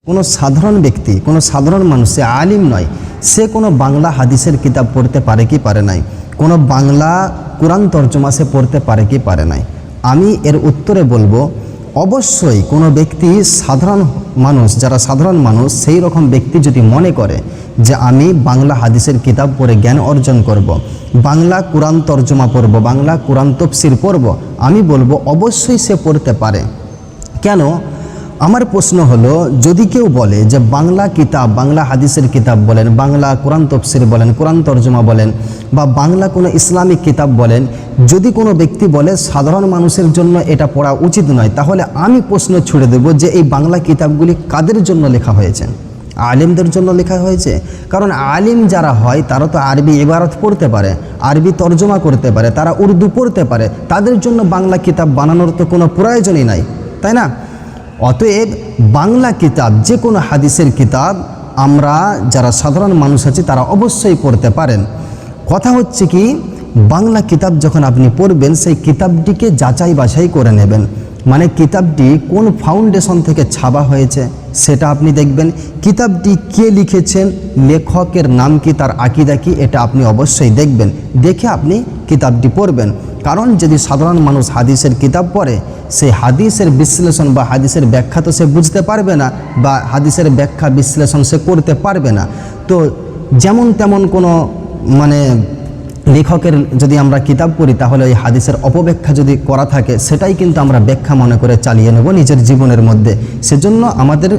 কোনো সাধারণ ব্যক্তি, কোনো সাধারণ মানুষ, সে আলিম নয়, সে কোনো বাংলা হাদিসের কিতাব পড়তে পারে কি পারে নাই, কোনো বাংলা কোরআন তর্জমা সে পড়তে পারে কি পারে নাই? আমি এর উত্তরে বলবো, অবশ্যই কোনো ব্যক্তি, সাধারণ মানুষ, যারা সাধারণ মানুষ, সেই রকম ব্যক্তি যদি মনে করে যে আমি বাংলা হাদিসের কিতাব পড়ে জ্ঞান অর্জন করব, বাংলা কোরআন তর্জমা পড়ব, বাংলা কোরআন তফসির পড়ব, আমি বলবো অবশ্যই সে পড়তে পারে। কেন? আমার প্রশ্ন হলো, যদি কেউ বলে যে বাংলা কিতাব, বাংলা হাদিসের কিতাব বলেন, বাংলা কোরআন তফসির বলেন, কোরআন তর্জমা বলেন, বা বাংলা কোনো ইসলামিক কিতাব বলেন, যদি কোনো ব্যক্তি বলে সাধারণ মানুষের জন্য এটা পড়া উচিত নয়, তাহলে আমি প্রশ্ন ছুড়ে দেব যে এই বাংলা কিতাবগুলি কাদের জন্য লেখা হয়েছে? আলিমদের জন্য লেখা হয়েছে। কারণ আলিম যারা হয় তারা তো আরবি ইবারত পড়তে পারে, আরবি তর্জমা করতে পারে, তারা উর্দু পড়তে পারে, তাদের জন্য বাংলা কিতাব বানানোর তো কোনো প্রয়োজনই নাই, তাই না? অতএব বাংলা কিতাব, যে কোনো হাদিসের কিতাব আমরা যারা সাধারণ মানুষ আছি তারা অবশ্যই পড়তে পারেন। কথা হচ্ছে কি, বাংলা কিতাব যখন আপনি পড়বেন, সেই কিতাবটিকে যাচাই বাছাই করে নেবেন। মানে কিতাবটি কোন ফাউন্ডেশন থেকে ছাপা হয়েছে সেটা আপনি দেখবেন, কিতাবটি কে লিখেছেন, লেখকের নাম কি, তার আকীদা কি, এটা আপনি অবশ্যই দেখবেন। দেখে আপনি কিতাবটি পড়বেন। কারণ যদি সাধারণ মানুষ হাদিসের কিতাব পড়ে, সেই হাদিসের বিশ্লেষণ বা হাদিসের ব্যাখ্যা তো সে বুঝতে পারবে না, বা হাদিসের ব্যাখ্যা বিশ্লেষণ সে করতে পারবে না। তো যেমন তেমন কোনো লেখকের যদি আমরা কিতাব পড়ি, তাহলে ওই হাদিসের অপব্যাখ্যা যদি করা থাকে, সেটাই কিন্তু আমরা ব্যাখ্যা মনে করে চালিয়ে নেব নিজের জীবনের মধ্যে। সেজন্য আমাদের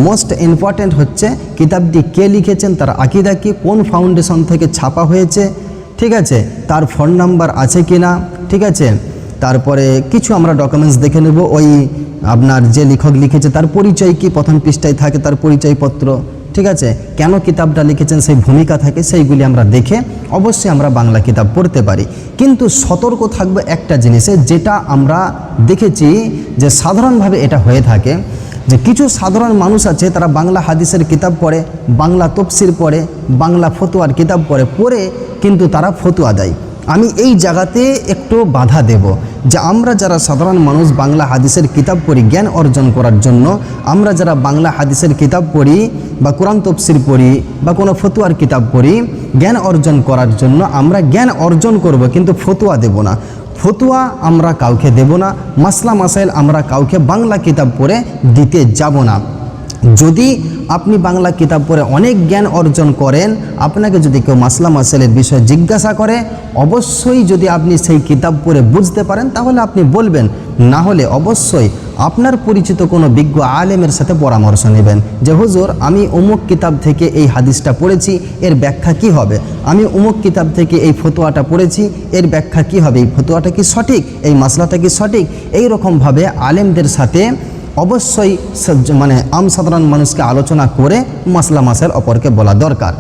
মোস্ট ইম্পর্ট্যান্ট হচ্ছে কিতাবটি কে লিখেছেন, তার আকীদা কি, কোন ফাউন্ডেশন থেকে ছাপা হয়েছে, ঠিক আছে, তার ফোন নাম্বার আছে কি না, ঠিক আছে, তারপরে কিছু আমরা ডকুমেন্টস দেখে নেব, ওই আপনার যে লেখক লিখেছে তার পরিচয় কি, প্রথম পৃষ্ঠায় থাকে তার পরিচয়পত্র, ঠিক আছে, কেন কিতাবটা লিখেছেন সেই ভূমিকা থাকে, সেইগুলি আমরা দেখে অবশ্যই আমরা বাংলা কিতাব পড়তে পারি। কিন্তু সতর্ক থাকবে একটা জিনিসে, যেটা আমরা দেখেছি যে সাধারণভাবে এটা হয়ে থাকে, যে কিছু সাধারণ মানুষ আছে তারা বাংলা হাদিসের কিতাব পড়ে, বাংলা তফসির পড়ে, বাংলা ফতোয়ার কিতাব পড়ে কিন্তু তারা ফতোয়া দেয়। আমি এই জায়গাতে একটু বাধা দেব যে আমরা যারা সাধারণ মানুষ বাংলা হাদিসের কিতাব পড়ি জ্ঞান অর্জন করার জন্য, আমরা যারা বাংলা হাদিসের কিতাব পড়ি বা কোরআন তফসির পড়ি বা কোনো ফতোয়ার কিতাব পড়ি, জ্ঞান অর্জন করার জন্য আমরা জ্ঞান অর্জন করব, কিন্তু ফতোয়া দেব না। ফতোয়া আমরা কাউকে দেব না, মাসলা মাসাইল আমরা কাউকে বাংলা কিতাব পড়ে দিতে যাব না। যদি আপনি বাংলা কিতাব পড়ে অনেক জ্ঞান অর্জন করেন, আপনাকে যদি কেউ মাসলা মাসাইলের বিষয়ে জিজ্ঞাসা করে, অবশ্যই যদি আপনি সেই কিতাব পড়ে বুঝতে পারেন তাহলে আপনি বলবেন, না হলে অবশ্যই আপনার পরিচিত কোনো বিজ্ঞ আলেমের সাথে পরামর্শ নেবেন যে হুজুর আমি অমুক কিতাব থেকে এই হাদিসটা পড়েছি, এর ব্যাখ্যা কি হবে, আমি অমুক কিতাব থেকে এই ফতোয়াটা পড়েছি, এর ব্যাখ্যা কি হবে, এই ফতোয়াটা কি সঠিক, এই মাসলাটা কি সঠিক। এই রকমভাবে আলেমদের সাথে অবশ্যই সাধারণ মানুষকে আলোচনা করে মাসলা মাসাইল অপরকে বলা দরকার।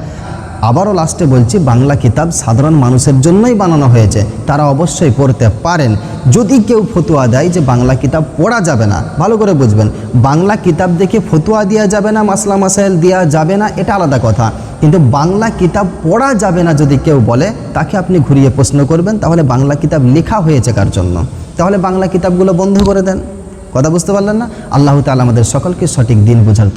আবারও লাস্টে বলছি, বাংলা কিতাব সাধারণ মানুষের জন্যই বানানো হয়েছে, তারা অবশ্যই পড়তে পারেন। যদি কেউ ফতোয়া দেয় যে বাংলা কিতাব পড়া যাবে না, ভালো করে বুঝবেন, বাংলা কিতাব দেখে ফতোয়া দেওয়া যাবে না, মাসলা মাসাইল দেওয়া যাবে না, এটা আলাদা কথা। কিন্তু বাংলা কিতাব পড়া যাবে না যদি কেউ বলে, তাকে আপনি ঘুরিয়ে প্রশ্ন করবেন, তাহলে বাংলা কিতাব লেখা হয়েছে কার জন্য? তাহলে বাংলা কিতাবগুলো বন্ধ করে দেন। কথা বুঝতে পারলেন না? আল্লাহ তাআলা আমাদের সকলকে সঠিক দিন বোঝার